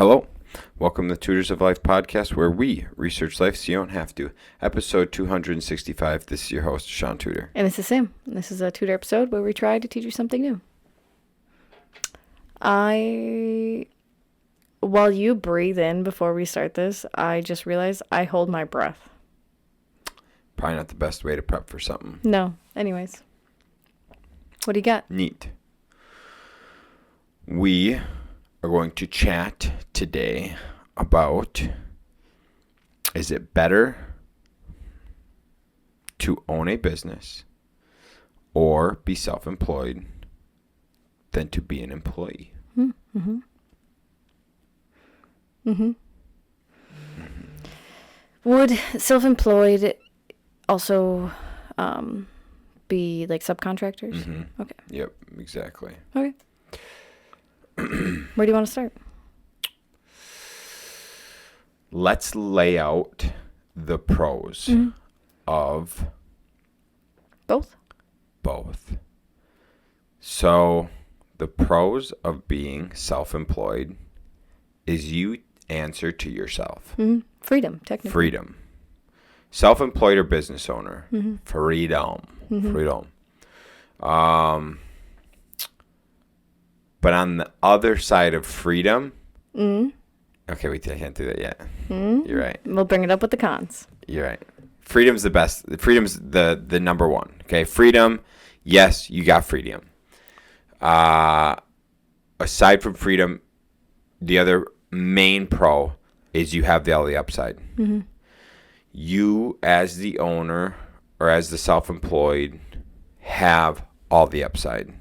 Hello. Welcome to the Tutors of Life podcast, where we research life so you don't have to. Episode 265. This is your host, Shaun Tutor. And this is Sam. This is a Tutor episode where we try to teach you something new. While you breathe in before we start this, I just realized I hold my breath. Probably not the best way to prep for something. No. Anyways. What do you got? Neat. We are going to chat today about, is it better to own a business or be self-employed than to be an employee? Mm-hmm. Mm-hmm. Would self-employed also be like subcontractors? Mm-hmm. Okay. Yep, exactly. Okay. Where do you want to start? Let's lay out the pros of both. So the pros of being self-employed is you answer to yourself. Mm-hmm. Freedom, technically. Freedom. Self-employed or business owner. Mm-hmm. Freedom. Mm-hmm. Freedom. But on the other side of freedom, okay, wait, I can't do that yet. You're right. We'll bring it up with the cons. You're right. Freedom's the best. Freedom's the number one. Okay, freedom. Yes, you got freedom. Aside from freedom, the other main pro is you have all the upside. Mm-hmm. You, as the owner or as the self-employed, have all the upside.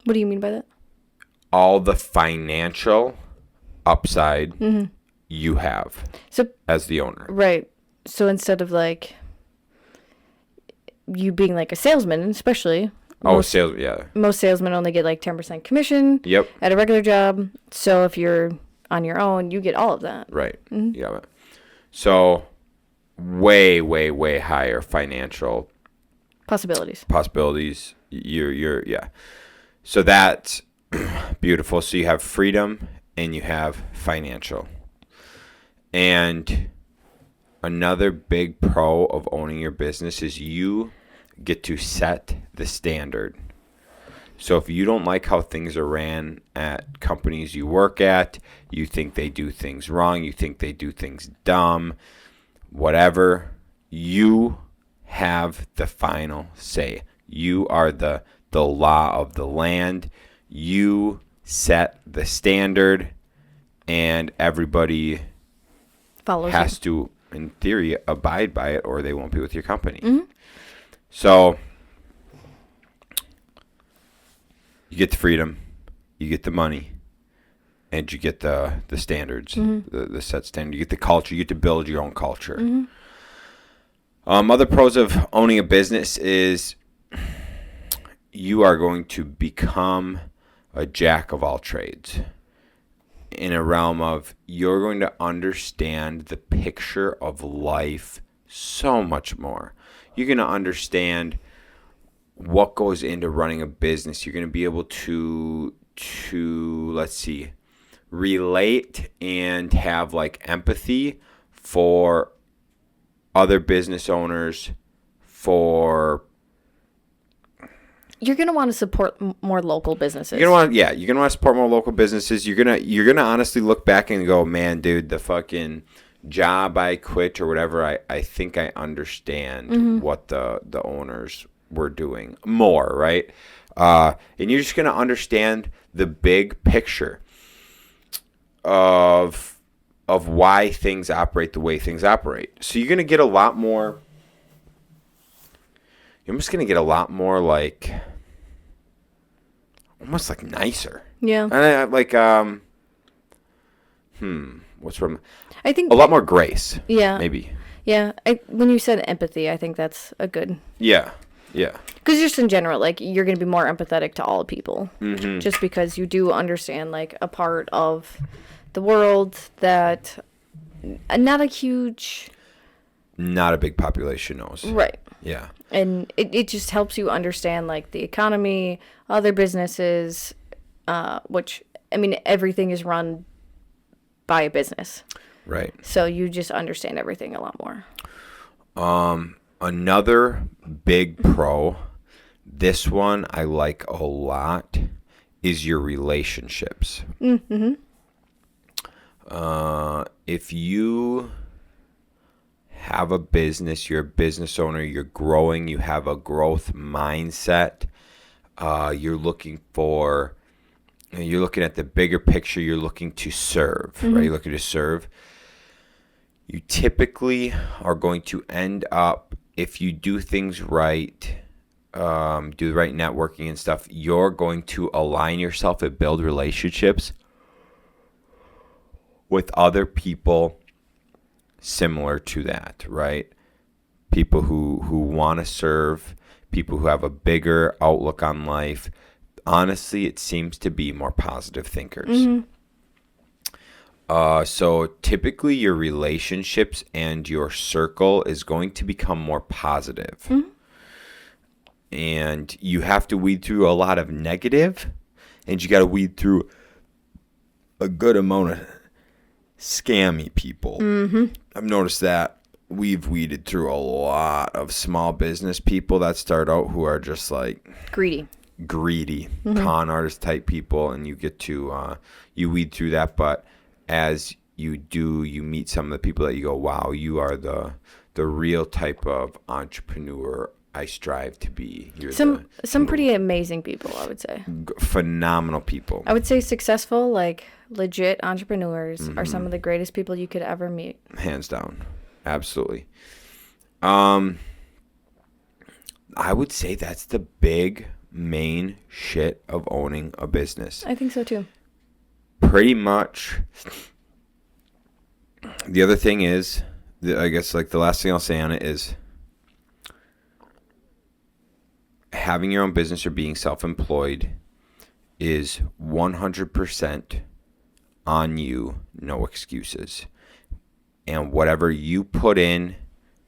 What do you mean by that? All the financial upside you have as the owner. Right. So instead of like you being like a salesman, especially. Most salesmen only get like 10% commission at a regular job. So if you're on your own, you get all of that. Right. Mm-hmm. Yeah. So way, way, way higher financial possibilities. Yeah. So that's beautiful. So you have freedom and you have financial. And another big pro of owning your business is you get to set the standard. So if you don't like how things are ran at companies you work at, you think they do things wrong, you think they do things dumb, whatever, you have the final say. You are the law of the land. You set the standard, and everybody has to, in theory, abide by it, or they won't be with your company. Mm-hmm. So you get the freedom, you get the money, and you get the standards, the set standard. You get the culture. You get to build your own culture. Mm-hmm. Other pros of owning a business is you are going to become a jack of all trades in a realm of you're going to understand the picture of life so much more. You're going to understand what goes into running a business. You're going to be able to relate and have like empathy for other business owners, you're going to want to support more local businesses. You're going to want to support more local businesses. You're going to honestly look back and go, man, dude, the fucking job I quit or whatever, I think I understand what the owners were doing more, right? And you're just going to understand the big picture of why things operate the way things operate. So you're going to get a lot more. You're just going to get a lot more like almost like nicer. Yeah. And what's from? I think a lot more grace. Yeah. Maybe. Yeah. When you said empathy, I think that's a good. Yeah. Yeah. Because just in general, like you're going to be more empathetic to all people, just because you do understand like a part of the world that not a big population knows. Right. Yeah. And it just helps you understand like the economy, other businesses, which I mean, everything is run by a business. Right. So you just understand everything a lot more. Another big pro, this one I like a lot, is your relationships. Mm-hmm. If you have a business, you're a business owner, you're growing, you have a growth mindset, you're looking at the bigger picture, you're looking to serve, right? You're looking to serve. You typically are going to end up, if you do things right, do the right networking and stuff, you're going to align yourself and build relationships with other people similar to that, right? People who want to serve, people who have a bigger outlook on life. Honestly, it seems to be more positive thinkers. So typically your relationships and your circle is going to become more positive. And you have to weed through a lot of negative, and you got to weed through a good amount of scammy people. I've noticed that we've weeded through a lot of small business people that start out who are just like greedy, con artist type people, and you get to you weed through that. But as you do, you meet some of the people that you go, wow, you are the real type of entrepreneur I strive to be. You're some pretty amazing people, I would say. Phenomenal people. I would say successful, like legit entrepreneurs are some of the greatest people you could ever meet. Hands down. Absolutely. I would say that's the big main shit of owning a business. I think so too. Pretty much. The other thing is, I guess like the last thing I'll say on it is having your own business or being self-employed is 100% on you, no excuses. And whatever you put in,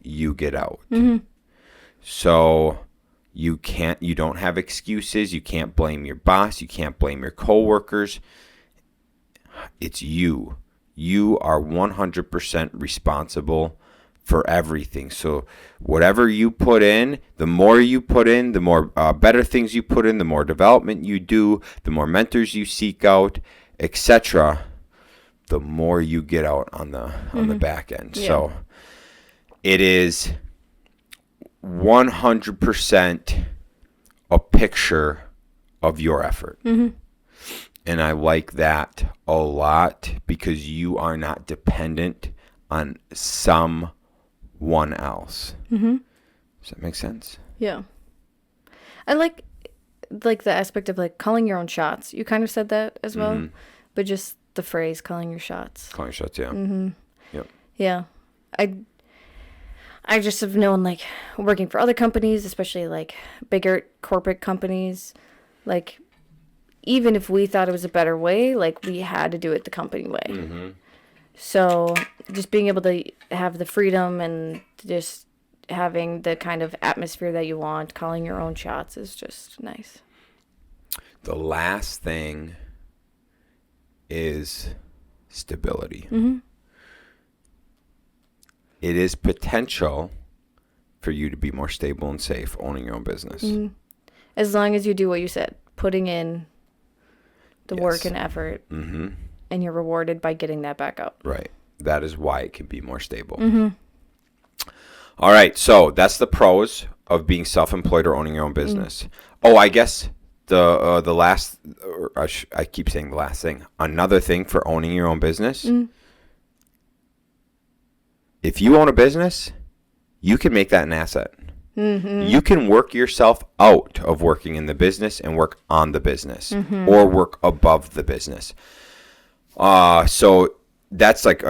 you get out. So you don't have excuses. You can't blame your boss. You can't blame your coworkers. It's you. You are 100% responsible for everything. So whatever you put in, the more you put in, the more better things you put in, the more development you do, the more mentors you seek out, etc., the more you get out on the back end. Yeah. So it is 100% a picture of your effort. And I like that a lot because you are not dependent on someone else. Does that make sense? Yeah. I like the aspect of like calling your own shots. You kind of said that as well, but just the phrase calling your shots. Calling your shots, yeah. Yep. Yeah. I just have known like working for other companies, especially like bigger corporate companies, like even if we thought it was a better way, like we had to do it the company way. So just being able to have the freedom and just having the kind of atmosphere that you want, calling your own shots is just nice. The last thing is stability. It is potential for you to be more stable and safe owning your own business. As long as you do what you said, putting in the work and effort, and you're rewarded by getting that back out. Right. That is why it can be more stable. All right. So that's the pros of being self-employed or owning your own business. Oh, I guess the last, I keep saying the last thing. Another thing for owning your own business. If you own a business, you can make that an asset. You can work yourself out of working in the business and work on the business or work above the business. So that's like,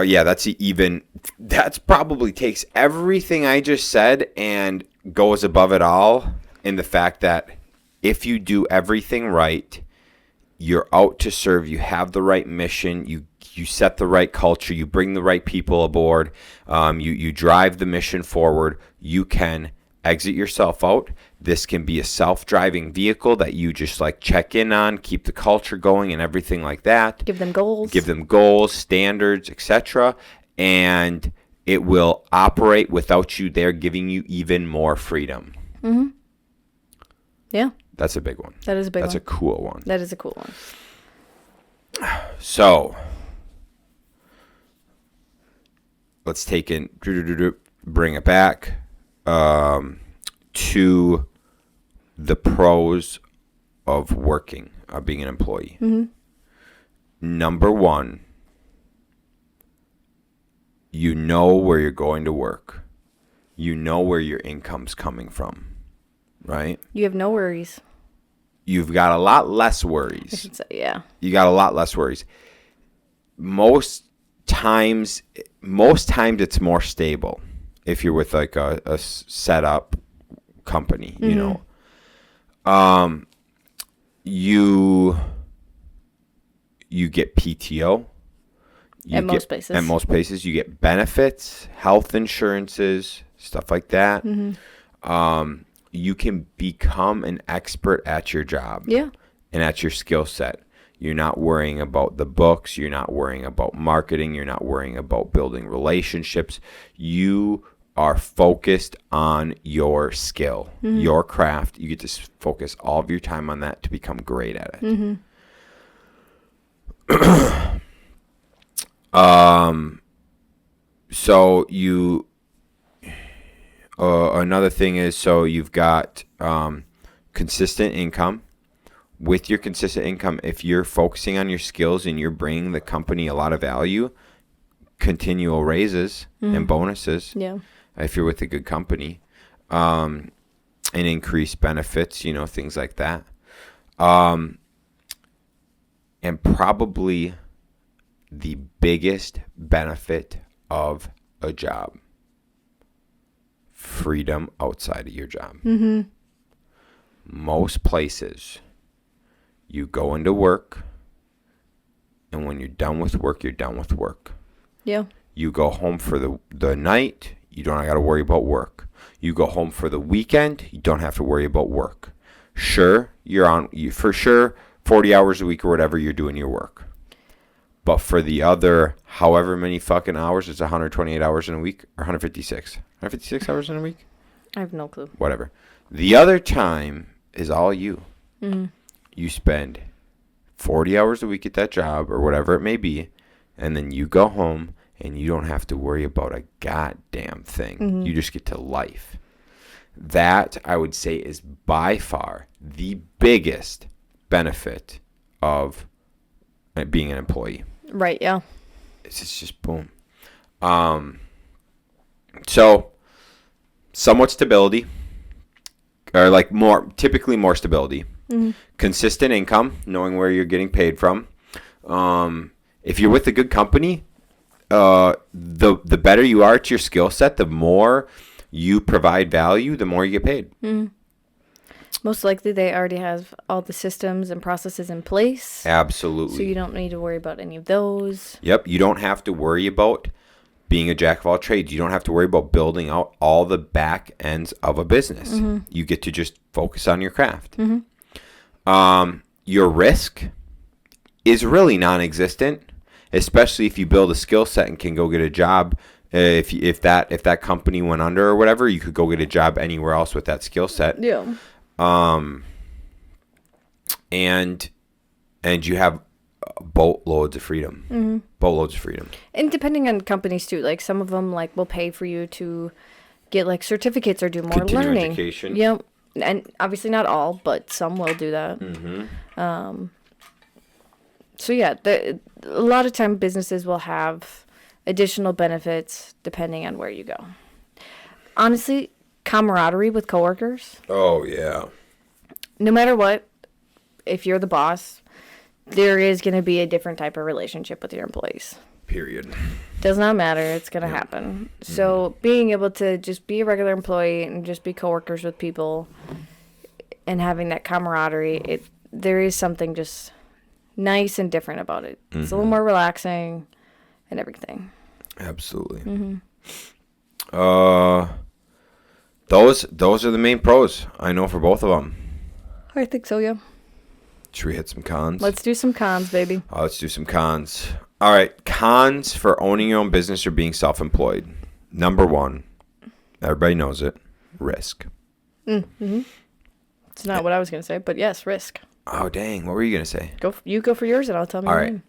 that's probably takes everything I just said and goes above it all in the fact that if you do everything right, you're out to serve, you have the right mission, you set the right culture, you bring the right people aboard, you drive the mission forward, you can exit yourself out. This can be a self-driving vehicle that you just like check in on, keep the culture going and everything like that. Give them goals. Give them goals, standards, etc. And it will operate without you there, giving you even more freedom. Mm-hmm. Yeah. That's a big one. That is a big one. That's a cool one. That is a cool one. So let's take in, bring it back to the pros of working, of being an employee. Mm-hmm. Number one, you know where you're going to work. You know where your income's coming from, right? You have no worries. You've got a lot less worries. I should say, yeah. You got a lot less worries. Most times it's more stable if you're with like a set up company, you know. You get PTO. Most places. At most places, you get benefits, health insurances, stuff like that. You can become an expert at your job. Yeah. And at your skill set. You're not worrying about the books. You're not worrying about marketing. You're not worrying about building relationships. You are focused on your skill, your craft. You get to focus all of your time on that to become great at it. So you, another thing is, so you've got consistent income. With your consistent income, if you're focusing on your skills and you're bringing the company a lot of value, continual raises and bonuses. Yeah. If you're with a good company, and increased benefits, you know, things like that. And probably the biggest benefit of a job, freedom outside of your job. Most places, you go into work, and when you're done with work, you're done with work. Yeah. You go home for the night, you don't got to worry about work. You go home for the weekend, you don't have to worry about work. Sure, for sure 40 hours a week or whatever, you're doing your work. But for the other however many fucking hours, it's 128 hours in a week or 156. 156 hours in a week? I have no clue. Whatever. The other time is all you. You spend 40 hours a week at that job or whatever it may be, and then you go home and you don't have to worry about a goddamn thing. You just get to life. That, I would say, is by far the biggest benefit of being an employee. Right, yeah. It's just boom. So, somewhat stability, or like typically more stability. Consistent income, knowing where you're getting paid from. If you're with a good company, the better you are at your skill set, the more you provide value, the more you get paid. Most likely they already have all the systems and processes in place. Absolutely. So you don't need to worry about any of those. Yep. You don't have to worry about being a jack of all trades. You don't have to worry about building out all the back ends of a business. You get to just focus on your craft. Your risk is really non-existent, especially if you build a skill set and can go get a job. If that company went under or whatever, you could go get a job anywhere else with that skill set. Yeah. And you have boatloads of freedom. Boatloads of freedom. And depending on companies too, like some of them like will pay for you to get like certificates or do more Continuing learning. education. Yep. And obviously not all, but some will do that. So yeah, a lot of time businesses will have additional benefits depending on where you go. Honestly, camaraderie with coworkers. Oh yeah. No matter what, if you're the boss, there is going to be a different type of relationship with your employees. Period. Does not matter. It's going to happen. So being able to just be a regular employee and just be coworkers with people and having that camaraderie, there is something just nice and different about it. It's a little more relaxing and everything. Absolutely. Those are the main pros I know for both of them. I think so, yeah. Should we hit some cons? Let's do some cons, baby. Let's do some cons. All right, cons for owning your own business or being self-employed. Number one, everybody knows it, risk. Mm-hmm. It's not what I was going to say, but yes, risk. Oh, dang. What were you going to say? You go for yours and I'll tell me All mine. right.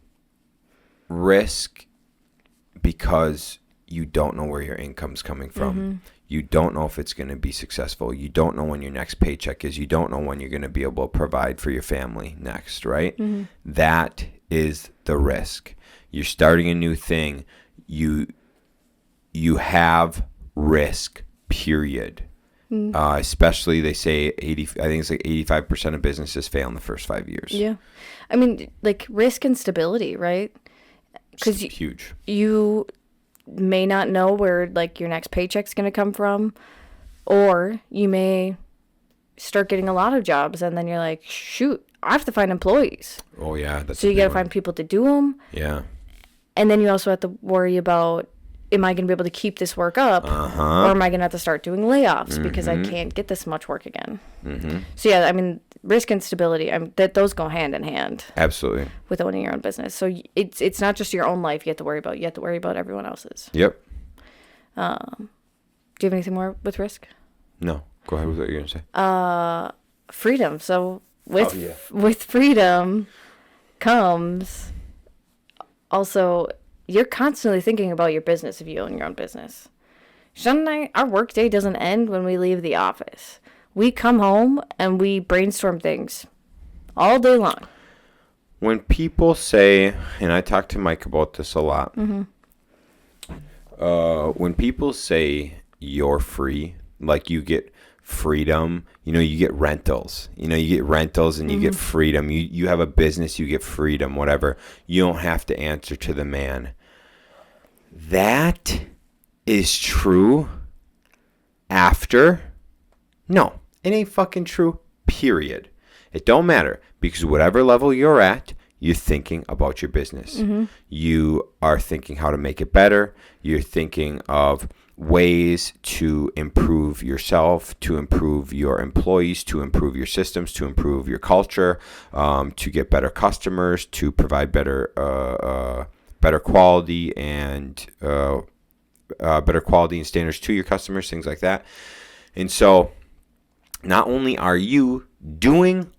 Risk because you don't know where your income's coming from. Mm-hmm. You don't know if it's going to be successful. You don't know when your next paycheck is. You don't know when you're going to be able to provide for your family next, right? Mm-hmm. That is the risk. You're starting a new thing. You have risk, period. Mm-hmm. Especially they say 80. I think it's like 85% of businesses fail in the first 5 years. Yeah, I mean, like risk and stability, right? Because huge. You may not know where like your next paycheck's going to come from, or you may start getting a lot of jobs and then you're like, shoot, I have to find employees. Oh yeah, so you got to find people to do them. Yeah. And then you also have to worry about, am I going to be able to keep this work up, or am I going to have to start doing layoffs because I can't get this much work again? Mm-hmm. So yeah, I mean, risk and stability, those go hand in hand. Absolutely. With owning your own business, so it's not just your own life you have to worry about. You have to worry about everyone else's. Yep. Do you have anything more with risk? No. Go ahead with what you're gonna say. Freedom. So with freedom comes also, you're constantly thinking about your business if you own your own business. Shaun and I, our work day doesn't end when we leave the office. We come home and we brainstorm things all day long. When people say, and I talk to Mike about this a lot, when people say you're free, like you get freedom, you get rentals, and you get freedom. You have a business, you get freedom, whatever. You don't have to answer to the man. That is true after. No, it ain't fucking true, period. It don't matter, because whatever level you're at, you're thinking about your business. You are thinking how to make it better. You're thinking of ways to improve yourself, to improve your employees, to improve your systems, to improve your culture, to get better customers, to provide better quality and standards to your customers, things like that. And so not only are you doing,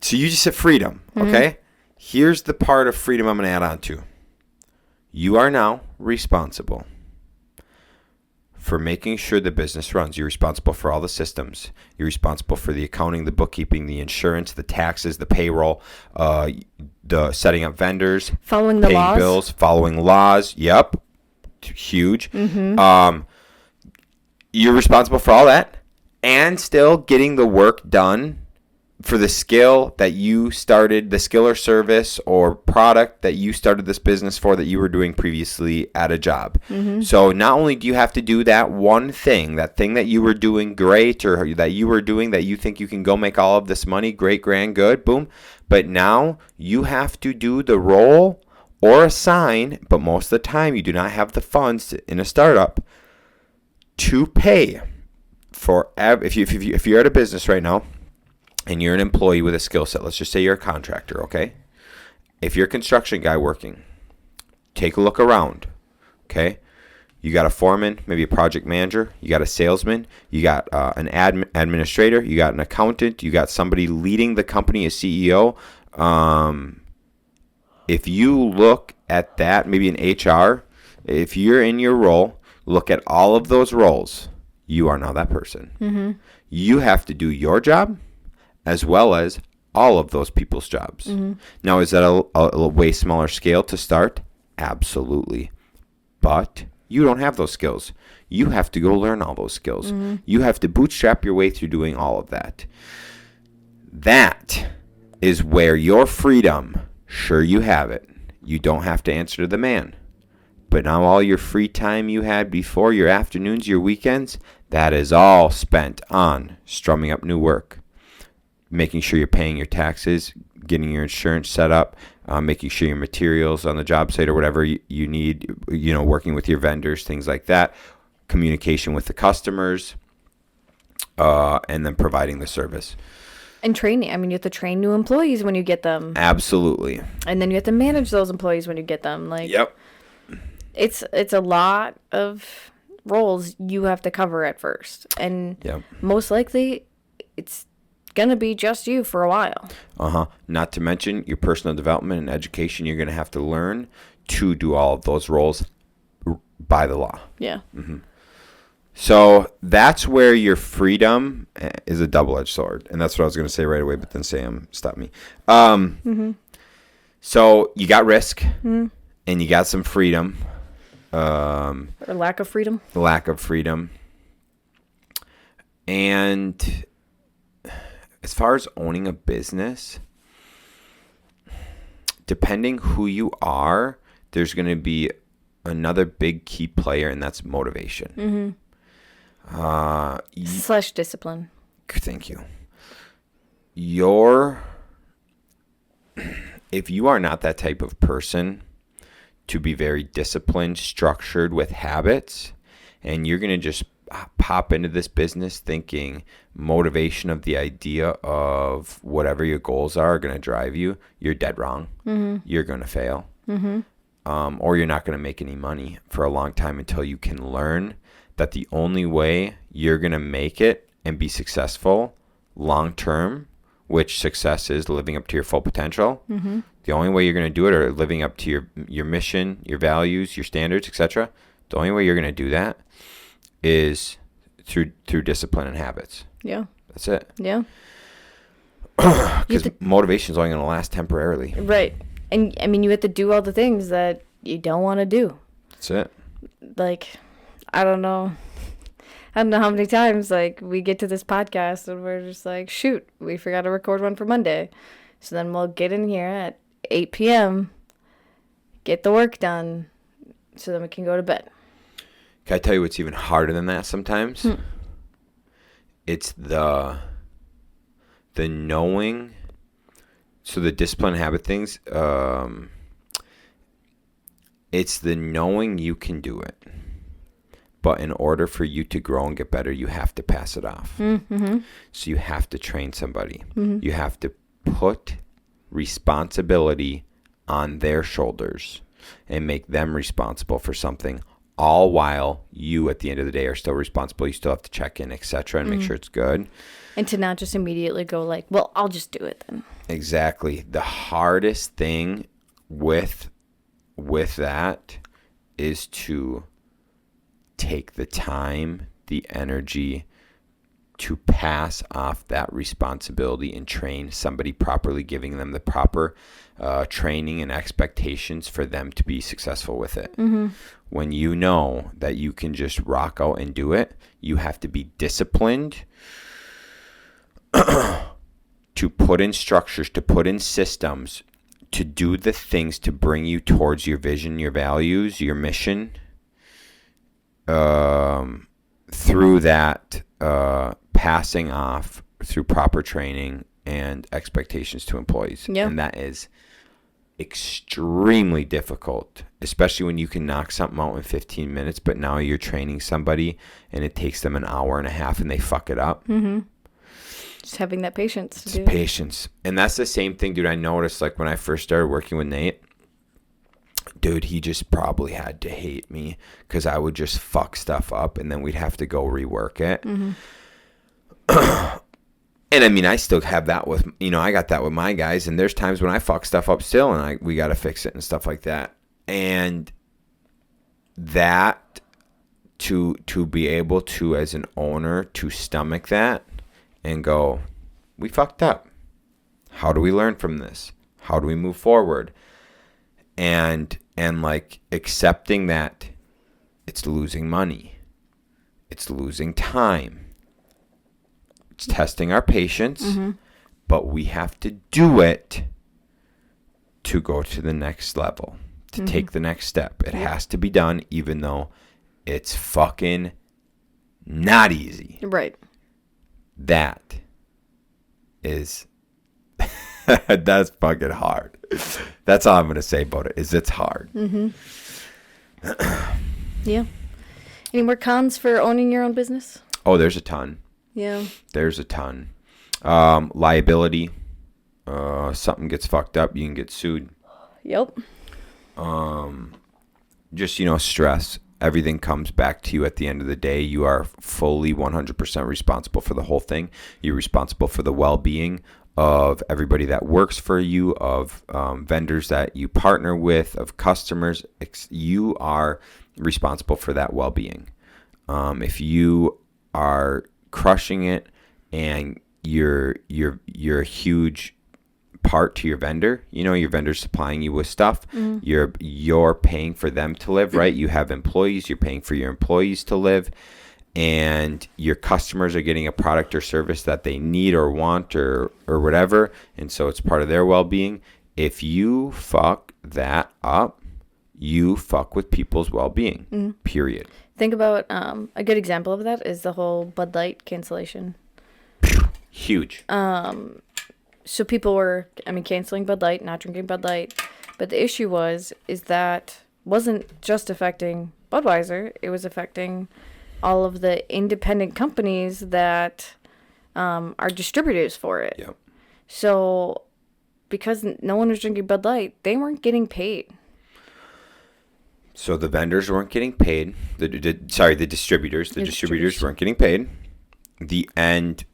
so you just said freedom, okay? Here's the part of freedom I'm going to add on to. You are now responsible for making sure the business runs. You're responsible for all the systems. You're responsible for the accounting, the bookkeeping, the insurance, the taxes, the payroll, the setting up vendors, following the laws, paying bills, following laws. Yep, huge. You're responsible for all that, and still getting the work done for the skill that you started, the skill or service or product that you started this business for, that you were doing previously at a job. So not only do you have to do that one thing, that thing that you were doing great, or that you were doing that you think you can go make all of this money, great, grand, good, boom. But now you have to do the role or assign, but most of the time you do not have the funds in a startup to pay for, if you're at a business right now, and you're an employee with a skill set, let's just say you're a contractor, okay? If you're a construction guy working, take a look around, okay? You got a foreman, maybe a project manager, you got a salesman, you got an administrator, you got an accountant, you got somebody leading the company, a CEO. If you look at that, maybe an HR, if you're in your role, look at all of those roles, you are now that person. You have to do your job as well as all of those people's jobs. Now, is that a way smaller scale to start? Absolutely. But you don't have those skills. You have to go learn all those skills. You have to bootstrap your way through doing all of that. That is where your freedom, sure, you have it. You don't have to answer to the man. But now all your free time you had before, your afternoons, your weekends, that is all spent on strumming up new work, making sure you're paying your taxes, getting your insurance set up, making sure your materials on the job site or whatever you need, working with your vendors, things like that, communication with the customers, and then providing the service. And training. I mean, you have to train new employees when you get them. Absolutely. And then you have to manage those employees when you get them. Like, Yep. It's a lot of roles you have to cover at first. And Yep. most likely, it's going to be just you for a while. Not to mention your personal development and education you're going to have to learn to do all of those roles by the law. Yeah. So that's where your freedom is a double-edged sword. And that's what I was going to say right away, but then Sam stopped me. So you got risk and you got some freedom. Or lack of freedom. Lack of freedom. And as far as owning a business, depending who you are, there's going to be another big key player, and that's motivation. Slash discipline. Thank you. If you are not that type of person to be very disciplined, structured with habits, and you're going to just pop into this business thinking motivation of the idea of whatever your goals are going to drive you, you're dead wrong. You're going to fail. Or you're not going to make any money for a long time until you can learn that the only way you're going to make it and be successful long term, which success is living up to your full potential, the only way you're going to do it, or living up to your mission, your values, your standards, etc. The only way you're going to do that is through discipline and habits. Yeah. That's it. Yeah. Because motivation is only going to last temporarily. Right. And, I mean, you have to do all the things that you don't want to do. That's it. Like, I don't know how many times, like, we get to this podcast and we're just like, shoot, we forgot to record one for Monday. So then we'll get in here at 8 p.m., get the work done, so then we can go to bed. Can I tell you what's even harder than that sometimes? It's the knowing. So the discipline habit things, it's the knowing you can do it. But in order for you to grow and get better, you have to pass it off. So you have to train somebody. You have to put responsibility on their shoulders and make them responsible for something, all while you at the end of the day are still responsible. You still have to check in, etc., and make sure it's good. And to not just immediately go like, well, I'll just do it then. Exactly. The hardest thing with that is to take the time, the energy to pass off that responsibility and train somebody properly, giving them the proper training and expectations for them to be successful with it. When you know that you can just rock out and do it, you have to be disciplined to put in structures, to put in systems, to do the things to bring you towards your vision, your values, your mission, through that passing off through proper training and expectations to employees. Yeah. And that is extremely difficult, especially when you can knock something out in 15 minutes, but now you're training somebody and it takes them an hour and a half and they fuck it up. Just having that patience. It's patience. And that's the same thing, dude, I noticed like when I first started working with Nate. Dude, he just probably had to hate me because I would just fuck stuff up and then we'd have to go rework it. And I mean, I still have that with, I got that with my guys, and there's times when I fuck stuff up still and we got to fix it and stuff like that. And that to be able to, as an owner, to stomach that and go, we fucked up. How do we learn from this? How do we move forward? And like accepting that it's losing money, it's losing time, it's testing our patience, but we have to do it to go to the next level, to take the next step. It has to be done, even though it's fucking not easy. Right. That is that's fucking hard. That's all I'm gonna say about it. Is it's hard. Yeah. Any more cons for owning your own business? Oh, there's a ton. Yeah. There's a ton. Liability. Something gets fucked up, you can get sued. Yep. Just, stress. Everything comes back to you at the end of the day. You are fully 100% responsible for the whole thing. You're responsible for the well-being of everybody that works for you, of vendors that you partner with, of customers. You are responsible for that well-being. If you are crushing it and you're a huge part to your vendor, your vendor's supplying you with stuff, you're paying for them to live, right? You have employees, you're paying for your employees to live, and your customers are getting a product or service that they need or want or whatever, and so it's part of their well-being. If you fuck that up, you fuck with people's well-being, period. Think about a good example of that is the whole Bud Light cancellation. Huge. So people were, canceling Bud Light, not drinking Bud Light. But the issue is that wasn't just affecting Budweiser. It was affecting all of the independent companies that are distributors for it. Yep. So because no one was drinking Bud Light, they weren't getting paid. So the vendors weren't getting paid. The distributors. The distributors weren't getting paid. The end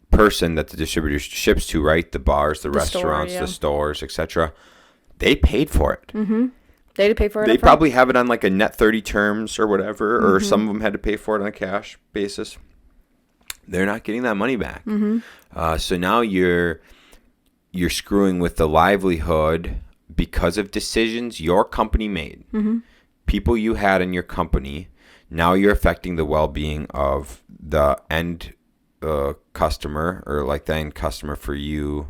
person that the distributor ships to, right? The bars, the restaurants, the stores, etc. They paid for it. Mm-hmm. They had to pay for it. They probably have it on like a net 30 terms or whatever, or some of them had to pay for it on a cash basis. They're not getting that money back. So now you're screwing with the livelihood because of decisions your company made. People you had in your company. Now you're affecting the well-being of the end customer, or like the end customer for you,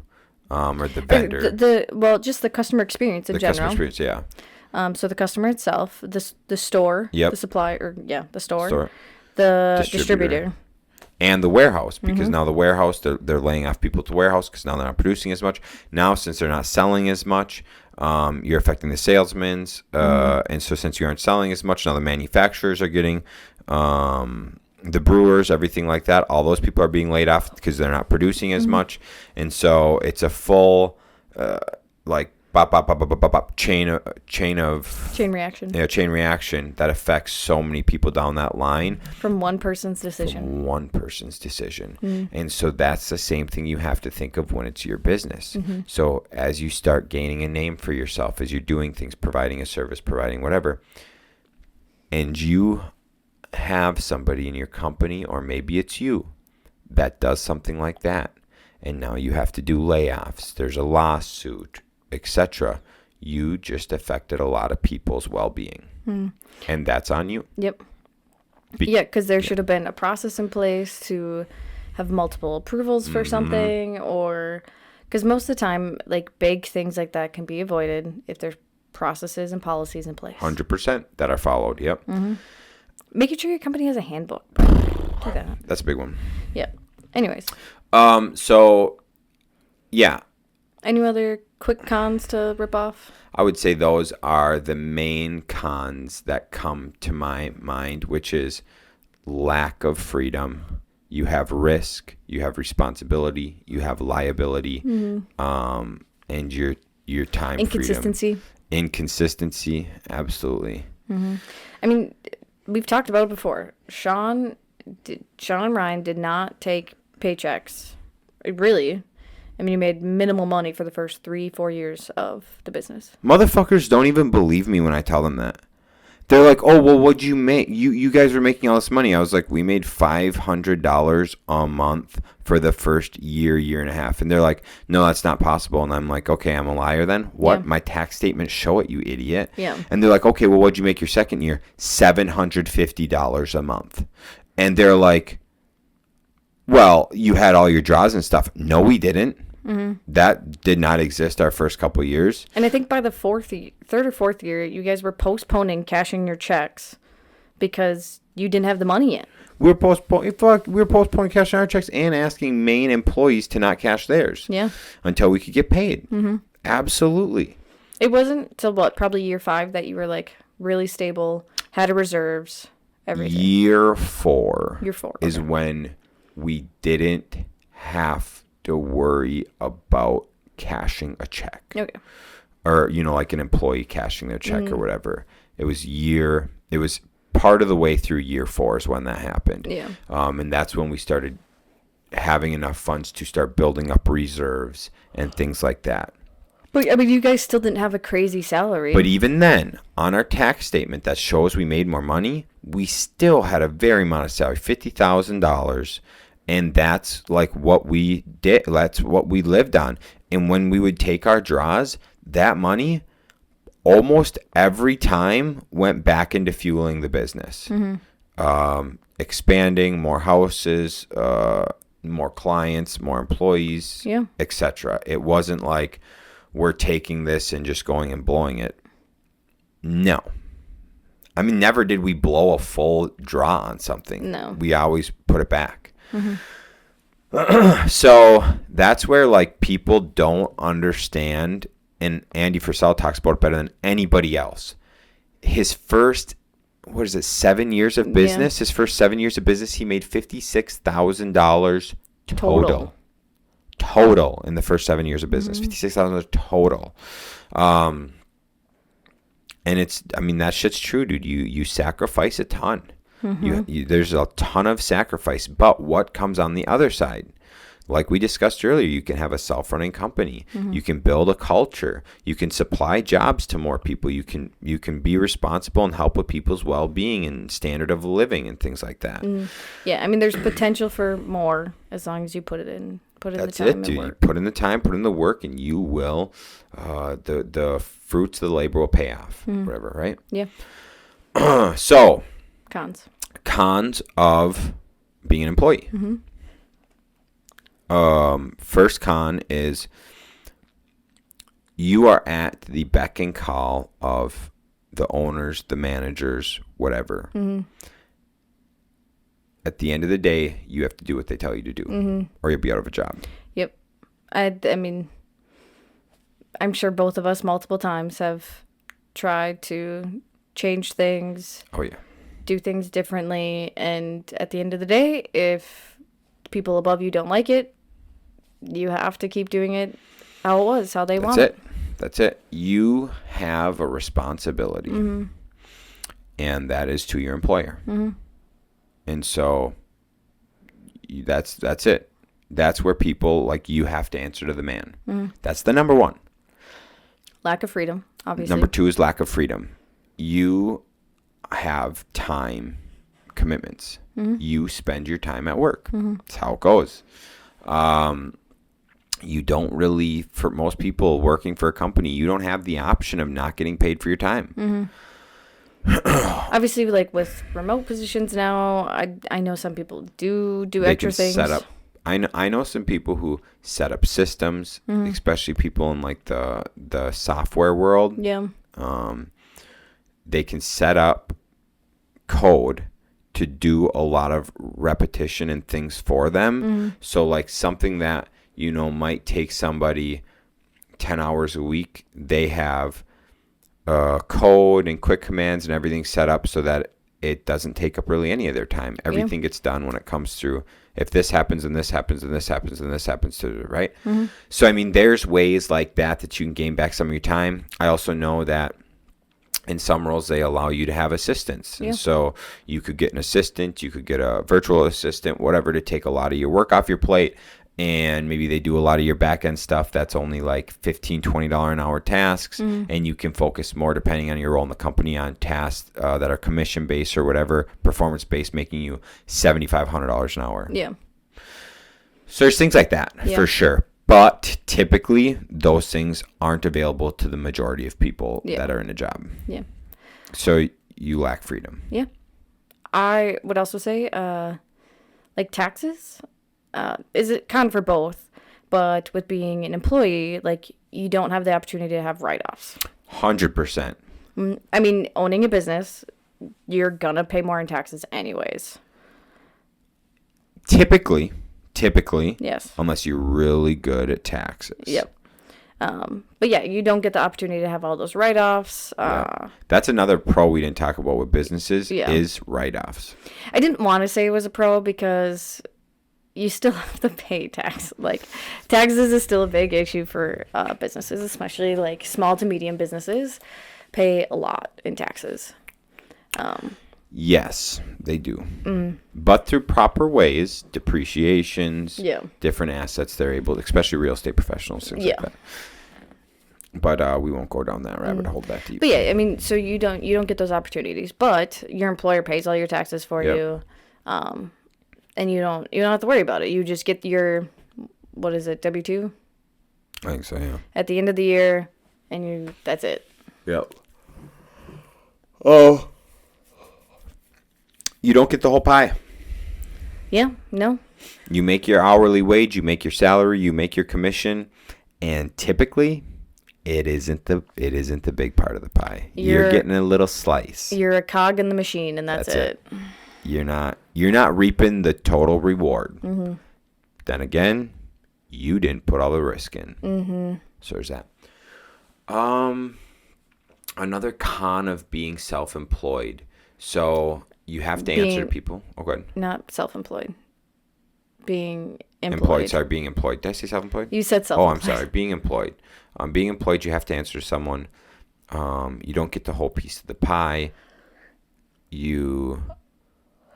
or the vendor. Just the customer experience in general. The customer experience, yeah. So the customer itself, the store, the supplier, the store, the distributor. And the warehouse, because now the warehouse, they're laying off people at the warehouse because now they're not producing as much. Now, since they're not selling as much, you're affecting the salesmen. And so since you aren't selling as much, now the manufacturers are getting, the brewers, everything like that. All those people are being laid off because they're not producing as much. And so it's a full, chain reaction. Yeah, chain reaction that affects so many people down that line. From one person's decision. And so that's the same thing you have to think of when it's your business. So as you start gaining a name for yourself, as you're doing things, providing a service, providing whatever, and you have somebody in your company, or maybe it's you, that does something like that, and now you have to do layoffs, there's a lawsuit, etc., you just affected a lot of people's well-being. And that's on you. Yep. Because there should have been a process in place to have multiple approvals for something, or because most of the time, like, big things like that can be avoided if there's processes and policies in place. 100% that are followed. Yep. Making sure your company has a handbook. Do that. That's a big one. Yep. Anyways. So, yeah. Any other quick cons to rip off? I would say those are the main cons that come to my mind, which is lack of freedom. You have risk, you have responsibility, you have liability, and your time freedom. Inconsistency, absolutely. I mean, we've talked about it before. Shaun and Ryan did not take paychecks. Really. I mean, he made minimal money for the first 3-4 years of the business. Motherfuckers don't even believe me when I tell them that. They're like, oh, well, what'd you make? You guys were making all this money. I was like, we made $500 a month for the first year and a half. And they're like, no, that's not possible. And I'm like, okay, I'm a liar then? What? Yeah. My tax statements show it, you idiot. Yeah. And they're like, okay, well, what'd you make your second year? $750 a month. And they're like, well, you had all your draws and stuff. No, we didn't. That did not exist our first couple of years. And I think by the third or fourth year, you guys were postponing cashing your checks because you didn't have the money yet. We were postponing cashing our checks and asking main employees to not cash theirs. Yeah. Until we could get paid. Absolutely. It wasn't till probably year 5 that you were like really stable, had a reserves, everything. Year 4. Year 4 is when we didn't have to worry about cashing a check. Okay. Or, like an employee cashing their check or whatever. It was part of the way through year 4 is when that happened. Yeah. And that's when we started having enough funds to start building up reserves and things like that. But, I mean, you guys still didn't have a crazy salary. But even then, on our tax statement that shows we made more money, we still had a very modest salary, $50,000. And that's like what we did. That's what we lived on. And when we would take our draws, that money almost every time went back into fueling the business. Expanding, more houses, more clients, more employees, etc. It wasn't like we're taking this and just going and blowing it. No. I mean, never did we blow a full draw on something. No. We always put it back. So that's where like people don't understand, and Andy Frisell talks about it better than anybody else. His first, 7 years of business? His first 7 years of business, he made $56,000 total in the first 7 years of business. $56,000 total. And that shit's true, dude. You sacrifice a ton. There's a ton of sacrifice, but what comes on the other side? Like we discussed earlier, you can have a self-running company. You can build a culture. You can supply jobs to more people. You can be responsible and help with people's well-being and standard of living and things like that. Yeah, I mean, there's potential for more as long as you put in the time. That's it, dude. You put in the time, put in the work, and you will. The fruits of the labor will pay off. Whatever, right? Yeah. So. Cons of being an employee. First con is you are at the beck and call of the owners, the managers, whatever. At the end of the day, you have to do what they tell you to do, or you'll be out of a job. Yep. I mean, I'm sure both of us multiple times have tried to change things. Oh, yeah. Do things differently, and at the end of the day, if people above you don't like it, you have to keep doing it how they want it. That's it. You have a responsibility, and that is to your employer. And so that's it. That's where people like you have to answer to the man. That's the number one. Lack of freedom, obviously. Number 2 is lack of freedom. You have time commitments. You spend your time at work. That's how it goes. You don't really, for most people working for a company, you don't have the option of not getting paid for your time. Obviously, like with remote positions now, I know some people do extra things. Set up. I know some people who set up systems, especially people in like the software world. Yeah. They can set up code to do a lot of repetition and things for them. So like something that, might take somebody 10 hours a week, they have code and quick commands and everything set up so that it doesn't take up really any of their time. Everything gets done when it comes through. If this happens and this happens and this happens and this happens to it, right? So, I mean, there's ways like that you can gain back some of your time. I also know that in some roles, they allow you to have assistants. And so you could get an assistant, you could get a virtual assistant, whatever, to take a lot of your work off your plate. And maybe they do a lot of your back end stuff that's only like $15, $20 an hour tasks. And you can focus more, depending on your role in the company, on tasks that are commission based or whatever, performance based, making you $7,500 an hour. Yeah. So there's things like that for sure. But typically, those things aren't available to the majority of people that are in a job. Yeah. So you lack freedom. Yeah. I would also say, like taxes, is it con for both? But with being an employee, like you don't have the opportunity to have write-offs. 100%. I mean, owning a business, you're gonna pay more in taxes anyways. Typically, yes, unless you're really good at taxes. Yep. But yeah, you don't get the opportunity to have all those write-offs. That's another pro we didn't talk about with businesses Yeah. is write-offs. I didn't want to say it was a pro because you still have to pay tax. Like, taxes is still a big issue for businesses, especially like small to medium businesses pay a lot in taxes. Yes, they do. But through proper ways, depreciations, Yeah. different assets, they're able, especially real estate professionals, things like that. But we won't go down that rabbit hole that deep. But yeah, I mean, so you don't get those opportunities, but your employer pays all your taxes for you, and you don't have to worry about it. You just get your, what is it, W-2 I think so, yeah. at the end of the year, and that's it. Yep. Oh. You don't get the whole pie. Yeah, no. You make your hourly wage, you make your salary, you make your commission, and typically it isn't the big part of the pie. You're getting a little slice. You're a cog in the machine, and that's it. You're not reaping the total reward. Mm-hmm. Then again, you didn't put all the risk in. Mm-hmm. So there's that. Another con of being self-employed. So you have to answer to people. Oh, go ahead. Not self-employed. Being employed. Sorry, being employed. Did I say self-employed? You said self-employed. Oh, I'm sorry. Being employed. Being employed, you have to answer to someone. You don't get the whole piece of the pie. You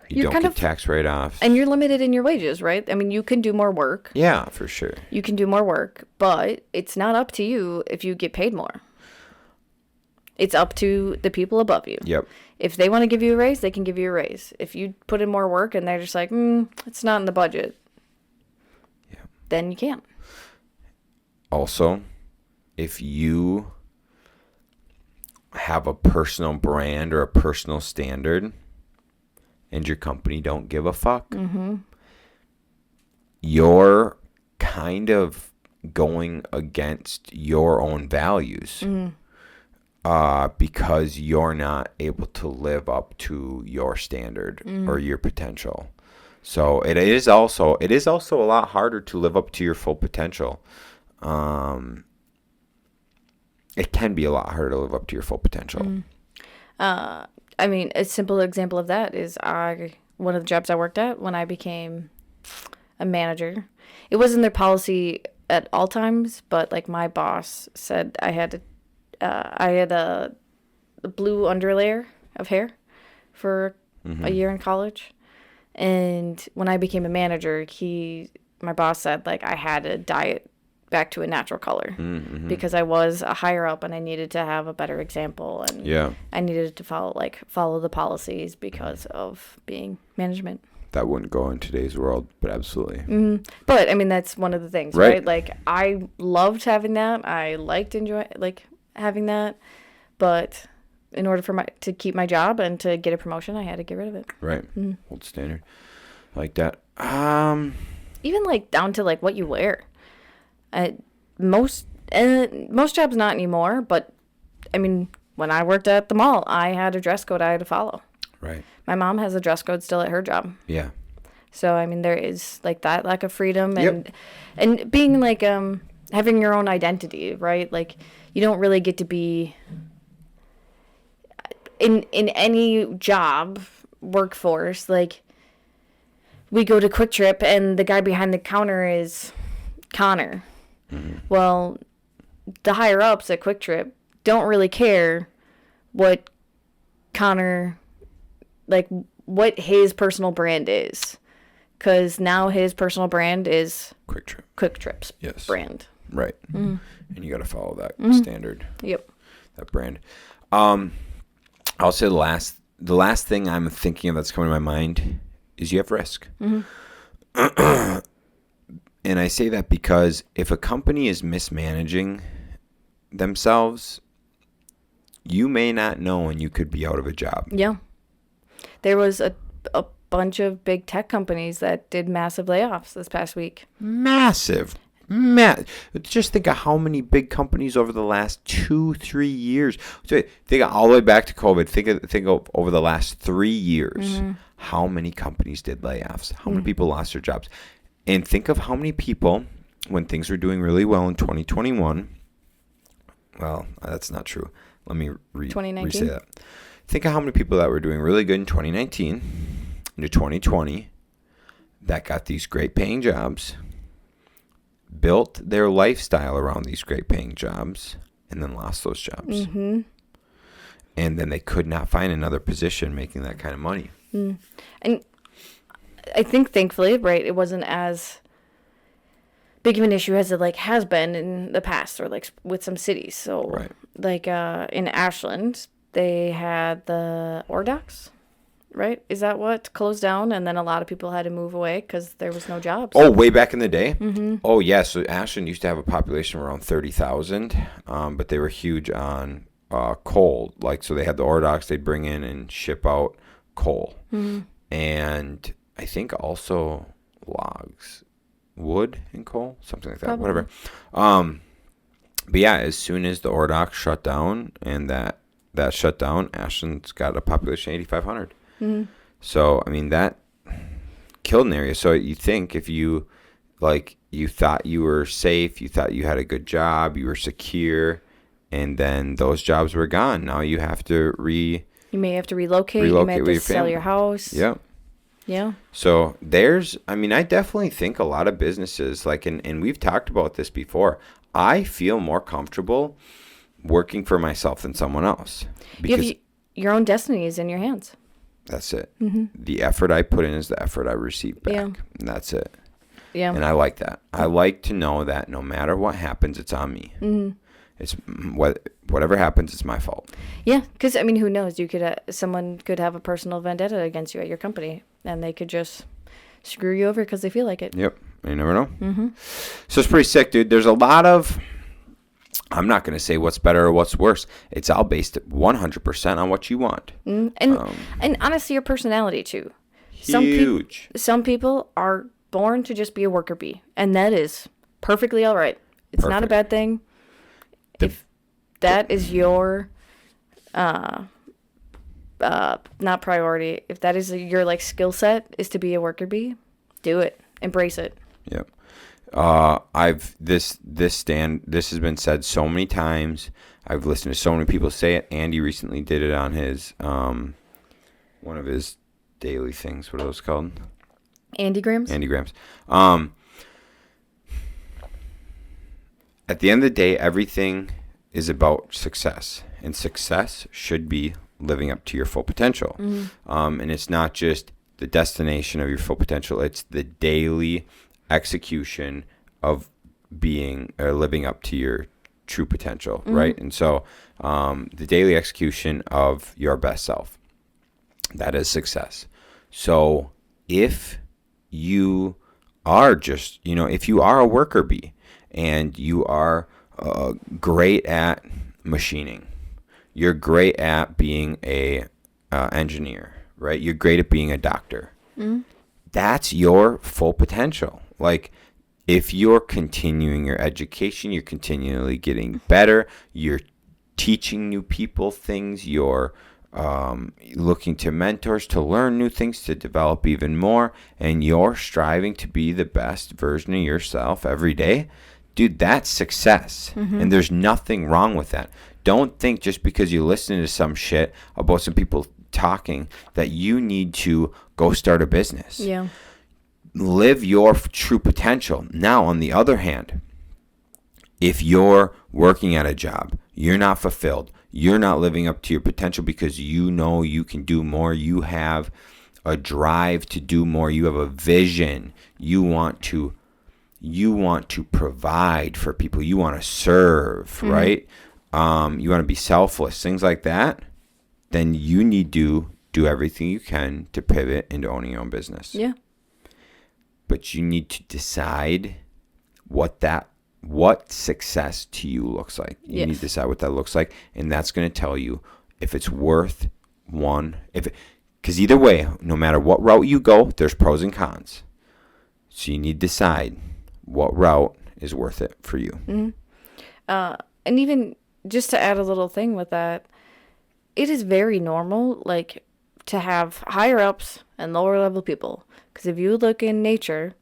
don't get tax write-offs. And you're limited in your wages, right? I mean, you can do more work. Yeah, for sure. You can do more work, but it's not up to you if you get paid more. It's up to the people above you. Yep. If they want to give you a raise, they can give you a raise. If you put in more work and they're just like, it's not in the budget, then you can't. Also, if you have a personal brand or a personal standard and your company don't give a fuck, you're kind of going against your own values. Because you're not able to live up to your standard or your potential. So it is also a lot harder to live up to your full potential. It can be a lot harder to live up to your full potential. I mean, a simple example of that is one of the jobs I worked at when I became a manager. It wasn't their policy at all times, but like my boss said I had a blue underlayer of hair for a year in college. And when I became a manager, my boss said like I had to dye it back to a natural color because I was a higher up and I needed to have a better example and I needed to follow the policies because of being management. That wouldn't go in today's world, but absolutely. But I mean, that's one of the things, right? Like I loved having that. I liked having that, but in order to keep my job and to get a promotion, I had to get rid of it. Right. Hold standard. I like that. Even like down to like what you wear. Most jobs not anymore, but I mean, when I worked at the mall, I had a dress code I had to follow. Right. My mom has a dress code still at her job. Yeah. So I mean, there is like that lack of freedom and being like having your own identity, right? Like you don't really get to be in any job workforce. Like we go to Quick Trip and the guy behind the counter is Connor. Well, the higher ups at Quick Trip don't really care what Connor, like what his personal brand is, because now his personal brand is Quick Trip's brand. Right. And you got to follow that standard. Yep. That brand. I'll say the last thing I'm thinking of that's coming to my mind is you have risk. And I say that because if a company is mismanaging themselves, you may not know and you could be out of a job. Yeah. There was a bunch of big tech companies that did massive layoffs this past week. Massive. Just think of how many big companies over the last 2-3 years. So think of all the way back to COVID. Think of over the last 3 years. How many companies did layoffs? How many people lost their jobs? And think of how many people, when things were doing really well in 2021, well, that's not true. Let me 2019? re-say that. Think of how many people that were doing really good in 2019 into 2020 that got these great paying jobs, built their lifestyle around these great paying jobs, and then lost those jobs. Mm-hmm. And then they could not find another position making that kind of money. Mm. And I think, thankfully, right, it wasn't as big of an issue as it, like, has been in the past, or, like, with some cities. So, Right. like, in Ashland, they had the Ordocs, right? Is that what closed down? And then a lot of people had to move away because there was no jobs. Oh, way back in the day? Mm-hmm. Oh, yeah. So Ashland used to have a population of around 30,000, but they were huge on coal. Like, so they had the Ordocs they'd bring in and ship out coal. Mm-hmm. And I think also logs, wood and coal, something like that, Probably. whatever. But yeah, as soon as the Ordocs shut down and that shut down, Ashland's got a population of 8,500. Mm-hmm. So, I mean, that killed an area. So you think if you, like, you thought you were safe, you thought you had a good job, you were secure, and then those jobs were gone. Now you have to You may have to relocate. You may have with to your sell family. your house. Yeah. Yeah. So I mean, I definitely think a lot of businesses, like, and we've talked about this before, I feel more comfortable working for myself than someone else. Because your own destiny is in your hands. that's it. Mm-hmm. The effort I put in is the effort I receive back. Yeah. And that's it. Yeah. And I like that. I like to know that no matter what happens, it's on me. Mm-hmm. It's whatever happens, it's my fault. Yeah, because, I mean, who knows? You could someone could have a personal vendetta against you at your company, and they could just screw you over because they feel like it. Yep. You never know. Mm-hmm. So it's pretty sick, dude. There's a lot of, I'm not going to say what's better or what's worse. It's all based 100% on what you want. And honestly, your personality, too. Huge. Some people are born to just be a worker bee, and that is perfectly all right. It's not a Perfect. bad thing. If that is your not priority, if that is your, like, skill set is to be a worker bee, do it. Embrace it. Yep. This has been said so many times. I've listened to so many people say it. Andy recently did it on his one of his daily things. What are those called? Andygrams? Andygrams. At the end of the day, everything is about success, and success should be living up to your full potential. Mm-hmm. And it's not just the destination of your full potential; it's the daily execution of being or living up to your true potential, Mm-hmm. right? And so, the daily execution of your best self, that is success. So, if you are just, if you are a worker bee and you are great at machining, you're great at being a engineer, right? You're great at being a doctor. Mm-hmm. That's your full potential. Like, if you're continuing your education, you're continually getting better, you're teaching new people things, you're looking to mentors to learn new things, to develop even more, and you're striving to be the best version of yourself every day, dude, that's success. Mm-hmm. And there's nothing wrong with that. Don't think just because you listen to some shit about some people talking that you need to go start a business. Yeah. Live your true potential. Now, on the other hand, if you're working at a job, you're not fulfilled, you're not living up to your potential because you know you can do more, you have a drive to do more, you have a vision, you want to provide for people, you want to serve, Mm-hmm. right? You want to be selfless, things like that, then you need to do everything you can to pivot into owning your own business. Yeah. But you need to decide what success to you looks like. You Yes. need to decide what that looks like, and that's going to tell you if it's worth because either way, no matter what route you go, there's pros and cons. So you need to decide what route is worth it for you. Mm-hmm. And even just to add a little thing with that, it is very normal, like, to have higher ups and lower level people. Because if you look in nature,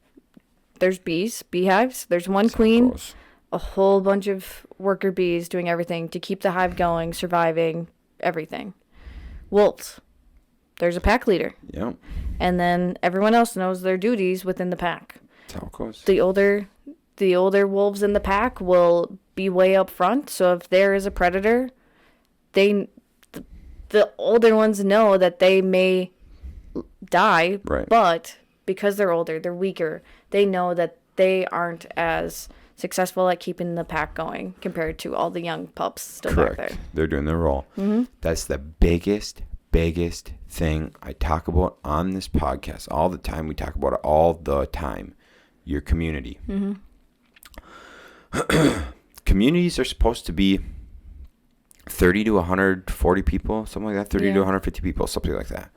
there's beehives. There's one queen. Gross. a whole bunch of worker bees doing everything to keep the hive going, surviving, everything. Wolves, there's a pack leader. Yep. And then everyone else knows their duties within the pack. That's how it goes. The older wolves in the pack will be way up front. So if there is a predator, the older ones know that they may die, Right. but because they're older, they're weaker. They know that they aren't as successful at keeping the pack going compared to all the young pups still Correct. back there. They're doing their role. Mm-hmm. That's the biggest thing I talk about on this podcast all the time. We talk about it all the time. Your community. Mm-hmm. Communities are supposed to be 30 to 140 people, something like that. 30 to 150 people, something like that.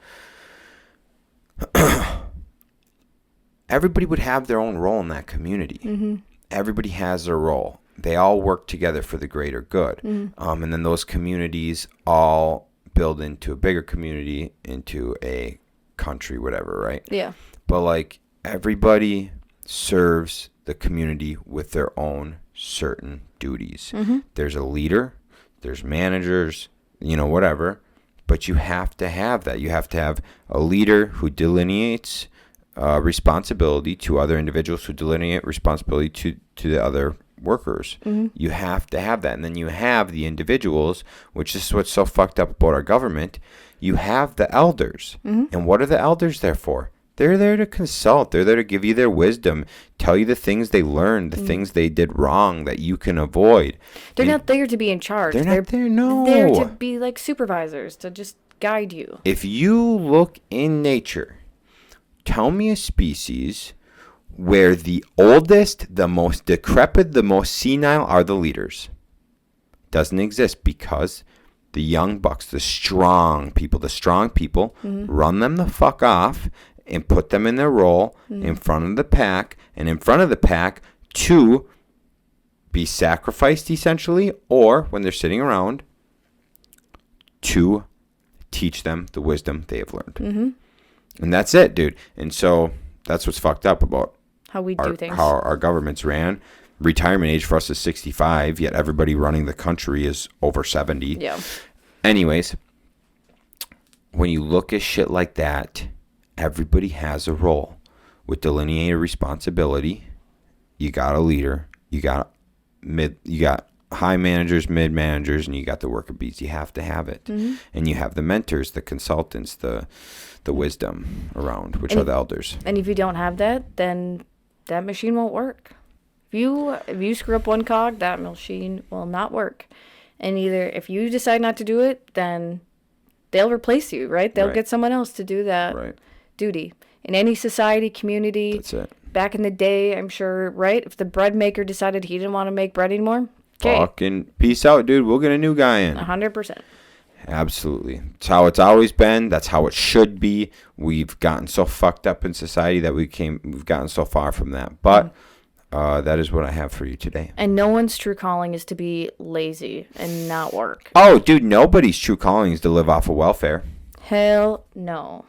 Everybody would have their own role in that community. Mm-hmm. Everybody has their role. They all work together for the greater good. Mm-hmm. And then those communities all build into a bigger community, into a country, whatever, right? Yeah. But like everybody serves the community with their own certain duties. Mm-hmm. There's a leader, there's managers, whatever. But you have to have that. You have to have a leader who delineates responsibility to other individuals, who delineate responsibility to the other workers. Mm-hmm. You have to have that. And then you have the individuals, which is what's so fucked up about our government. You have the elders. Mm-hmm. And what are the elders there for? They're there to consult. They're there to give you their wisdom, tell you the things they learned, the things they did wrong that you can avoid. They're not there to be in charge. They're not there, no. They're there to be like supervisors, to just guide you. If you look in nature, tell me a species where the oldest, the most decrepit, the most senile are the leaders. Doesn't exist, because the young bucks, the strong people run them the fuck off and put them in their role in front of the pack, and in front of the pack to be sacrificed essentially, or when they're sitting around to teach them the wisdom they have learned. Mm-hmm. And that's it, dude. And so that's what's fucked up about how we do things. How our governments ran. Retirement age for us is 65, yet everybody running the country is over 70. Yeah. Anyways, when you look at shit like that, everybody has a role with delineated responsibility. You got a leader, you got high managers, mid managers, and you got the worker bees. You have to have it. Mm-hmm. And you have the mentors, the consultants, the wisdom around, which are the elders. And if you don't have that, then that machine won't work. If you screw up one cog, that machine will not work. And either if you decide not to do it, then they'll replace you, right? They'll get someone else to do that duty. In any society, community, that's it. Back in the day, I'm sure, right? If the bread maker decided he didn't want to make bread anymore, okay. Fucking peace out, dude. We'll get a new guy in. 100%. Absolutely. It's how it's always been. That's how it should be. We've gotten so fucked up in society that we've gotten so far from that. But that is what I have for you today. And no one's true calling is to be lazy and not work. Oh, dude, nobody's true calling is to live off of welfare. Hell no.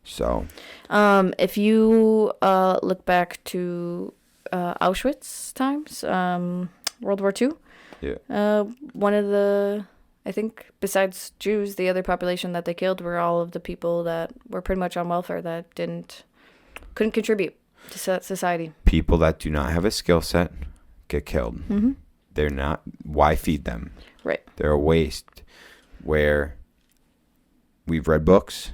So, if you look back to Auschwitz times, World War II, one of the, I think, besides Jews, the other population that they killed were all of the people that were pretty much on welfare that couldn't contribute to society. people that do not have a skill set get killed. Mm-hmm. They're not, why feed them? Right. They're a waste. Where we've read books,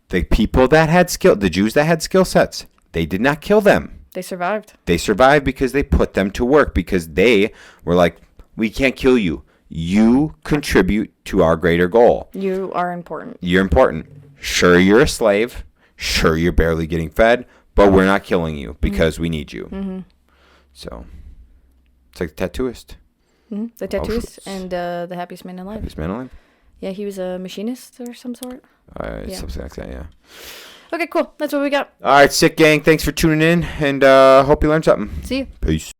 the people that had the Jews that had skill sets, they did not kill them. They survived. They survived because they put them to work, because they were like, we can't kill you. You contribute to our greater goal. You are important. You're important. Sure, you're a slave. Sure, you're barely getting fed, but we're not killing you because we need you. Mm-hmm. So, it's like the tattooist. Mm-hmm. The tattooist Auschwitz. and the happiest man alive. Happiest man alive? Yeah, he was a machinist or some sort. Something like that, yeah. Okay, cool. That's what we got. All right, sick gang. Thanks for tuning in, and hope you learned something. See you. Peace.